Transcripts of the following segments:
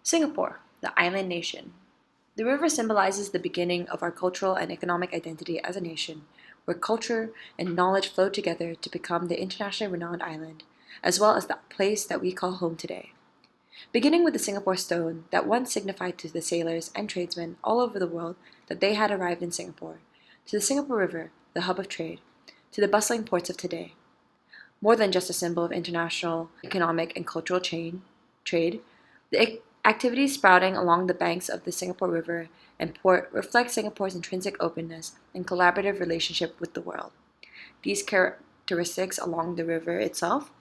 Singapore, the island nation. The river symbolizes the beginning of our cultural and economic identity as a nation, where culture and knowledge flow together to become the internationally renowned island, as well as the place that we call home today. Beginning with the Singapore stone that once signified to the sailors and tradesmen all over the world that they had arrived in Singapore, to the Singapore River, the hub of trade, to the bustling ports of today. More than just a symbol of international economic and cultural trade, the activities sprouting along the banks of the Singapore River and port reflect Singapore's intrinsic openness and collaborative relationship with the world. These characteristics along the river itself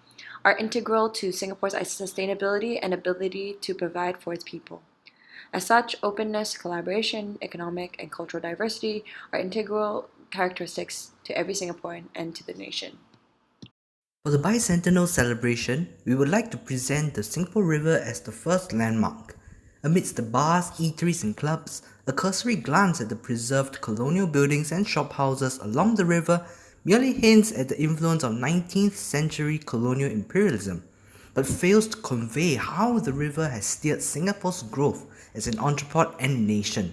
are integral to Singapore's sustainability and ability to provide for its people. As such, openness, collaboration, economic, and cultural diversity are integral characteristics to every Singaporean and to the nation. For the bicentennial celebration, we would like to present the Singapore River as the first landmark. Amidst the bars, eateries and clubs, a cursory glance at the preserved colonial buildings and shophouses along the river merely hints at the influence of 19th century colonial imperialism, but fails to convey how the river has steered Singapore's growth as an entrepot and nation.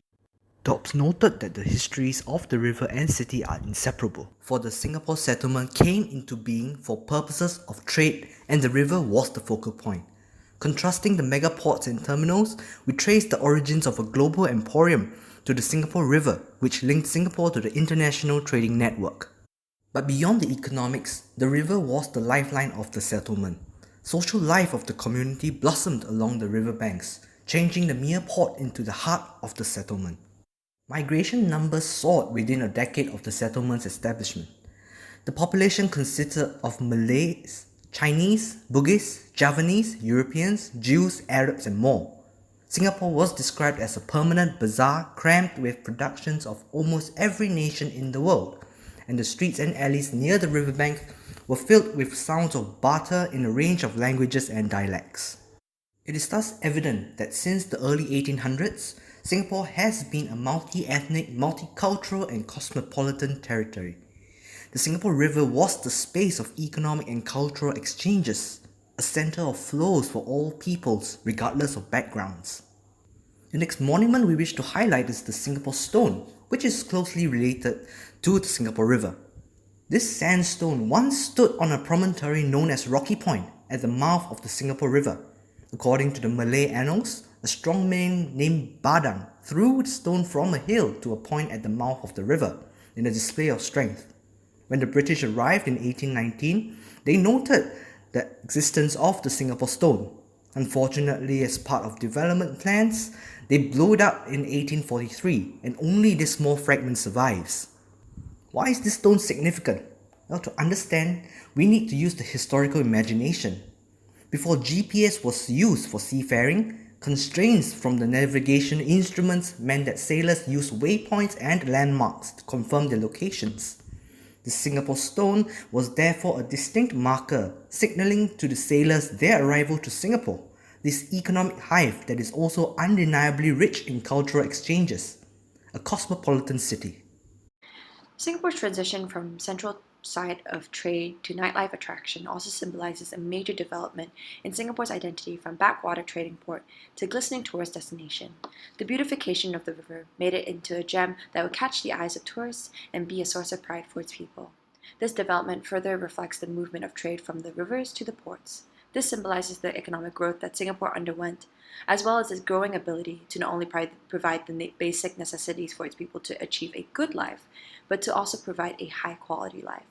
Dobbs noted that the histories of the river and city are inseparable, for the Singapore settlement came into being for purposes of trade and the river was the focal point. Contrasting the megaports and terminals, we trace the origins of a global emporium to the Singapore River, which linked Singapore to the international trading network. But beyond the economics, the river was the lifeline of the settlement. Social life of the community blossomed along the river banks, changing the mere port into the heart of the settlement. Migration numbers soared within a decade of the settlement's establishment. The population consisted of Malays, Chinese, Bugis, Javanese, Europeans, Jews, Arabs and more. Singapore was described as a permanent bazaar crammed with productions of almost every nation in the world, and the streets and alleys near the riverbank were filled with sounds of barter in a range of languages and dialects. It is thus evident that since the early 1800s, Singapore has been a multi-ethnic, multicultural and cosmopolitan territory. The Singapore River was the space of economic and cultural exchanges, a center of flows for all peoples, regardless of backgrounds. The next monument we wish to highlight is the Singapore Stone, which is closely related to the Singapore River. This sandstone once stood on a promontory known as Rocky Point at the mouth of the Singapore River. According to the Malay annals, a strongman named Badang threw the stone from a hill to a point at the mouth of the river in a display of strength. When the British arrived in 1819, they noted the existence of the Singapore Stone. Unfortunately, as part of development plans, they blew it up in 1843 and only this small fragment survives. Why is this stone significant? Well, to understand, we need to use the historical imagination. Before GPS was used for seafaring, constraints from the navigation instruments meant that sailors used waypoints and landmarks to confirm their locations. The Singapore Stone was therefore a distinct marker signaling to the sailors their arrival to Singapore, this economic hive that is also undeniably rich in cultural exchanges, a cosmopolitan city. Singapore's transition from central site of trade to nightlife attraction also symbolizes a major development in Singapore's identity from backwater trading port to glistening tourist destination. The beautification of the river made it into a gem that would catch the eyes of tourists and be a source of pride for its people. This development further reflects the movement of trade from the rivers to the ports. This symbolizes the economic growth that Singapore underwent, as well as its growing ability to not only provide the basic necessities for its people to achieve a good life, but to also provide a high-quality life.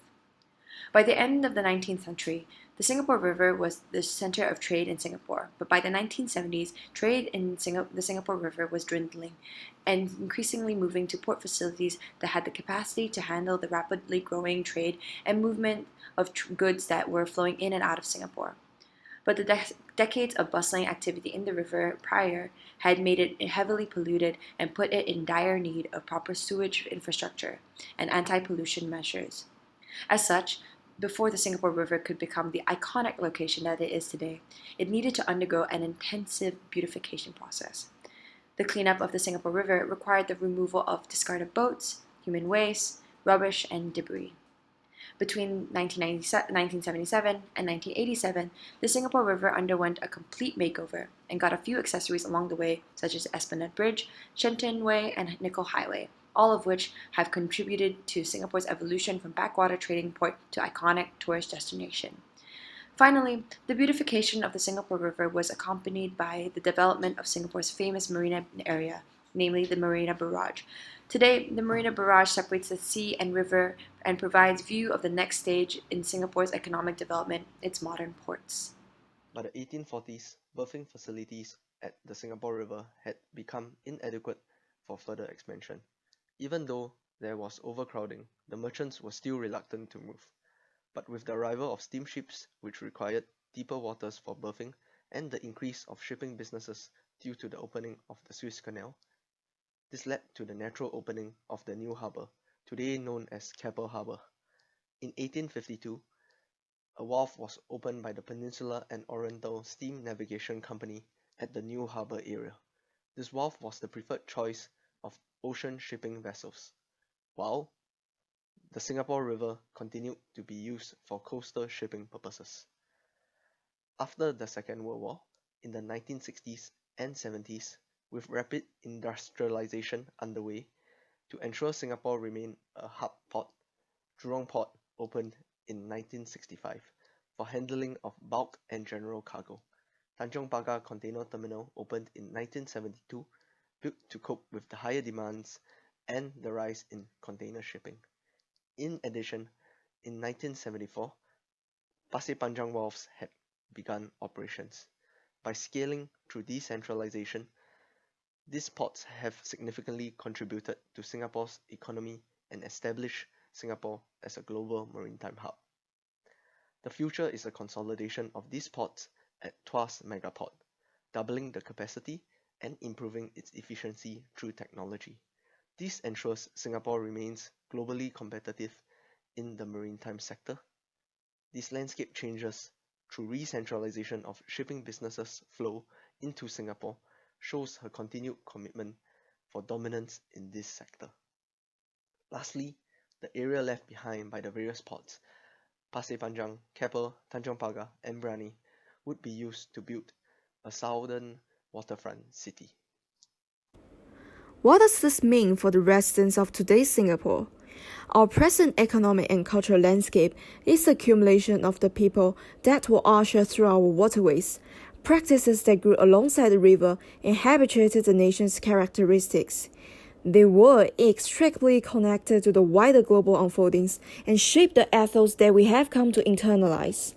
By the end of the 19th century, the Singapore River was the center of trade in Singapore, but by the 1970s, trade in the Singapore River was dwindling and increasingly moving to port facilities that had the capacity to handle the rapidly growing trade and movement of goods that were flowing in and out of Singapore. But the decades of bustling activity in the river prior had made it heavily polluted and put it in dire need of proper sewage infrastructure and anti-pollution measures. As such, before the Singapore River could become the iconic location that it is today, it needed to undergo an intensive beautification process. The cleanup of the Singapore River required the removal of discarded boats, human waste, rubbish, and debris. Between 1977 and 1987, the Singapore River underwent a complete makeover and got a few accessories along the way, such as Esplanade Bridge, Shenton Way, and Nickel Highway, all of which have contributed to Singapore's evolution from backwater trading port to iconic tourist destination. Finally, the beautification of the Singapore River was accompanied by the development of Singapore's famous marina area, namely the Marina Barrage. Today, the Marina Barrage separates the sea and river and provides view of the next stage in Singapore's economic development, its modern ports. By the 1840s, berthing facilities at the Singapore River had become inadequate for further expansion. Even though there was overcrowding, the merchants were still reluctant to move. But with the arrival of steamships, which required deeper waters for berthing, and the increase of shipping businesses due to the opening of the Suez Canal, this led to the natural opening of the new harbour, today known as Keppel Harbour. In 1852, a wharf was opened by the Peninsular and Oriental Steam Navigation Company at the new harbour area. This wharf was the preferred choice of ocean shipping vessels, while the Singapore River continued to be used for coastal shipping purposes. After the Second World War, in the 1960s and 70s, with rapid industrialization underway, to ensure Singapore remained a hub port, Jurong Port opened in 1965 for handling of bulk and general cargo. Tanjong Pagar Container Terminal opened in 1972, built to cope with the higher demands and the rise in container shipping. In addition, in 1974, Pasir Panjang Wharves had begun operations. By scaling through decentralization, these ports have significantly contributed to Singapore's economy and established Singapore as a global maritime hub. The future is a consolidation of these ports at Tuas Megaport, doubling the capacity and improving its efficiency through technology. This ensures Singapore remains globally competitive in the maritime sector. This landscape changes through re-centralization of shipping businesses flow into Singapore shows her continued commitment for dominance in this sector. Lastly, the area left behind by the various ports, Pasir Panjang, Keppel, Tanjong Pagar, and Brani, would be used to build a southern waterfront city. What does this mean for the residents of today's Singapore? Our present economic and cultural landscape is the accumulation of the people that were ushered through our waterways, practices that grew alongside the river and habituated the nation's characteristics. They were inextricably connected to the wider global unfoldings and shaped the ethos that we have come to internalize.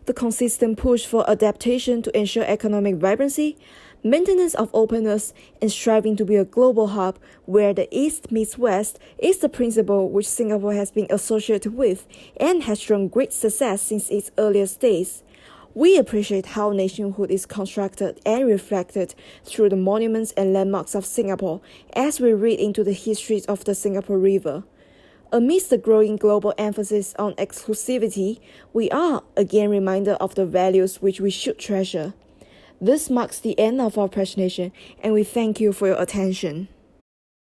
The consistent push for adaptation to ensure economic vibrancy, maintenance of openness, and striving to be a global hub where the East meets West is the principle which Singapore has been associated with and has shown great success since its earliest days. We appreciate how nationhood is constructed and reflected through the monuments and landmarks of Singapore as we read into the histories of the Singapore River. Amidst the growing global emphasis on exclusivity, we are again reminded of the values which we should treasure. This marks the end of our presentation, and we thank you for your attention.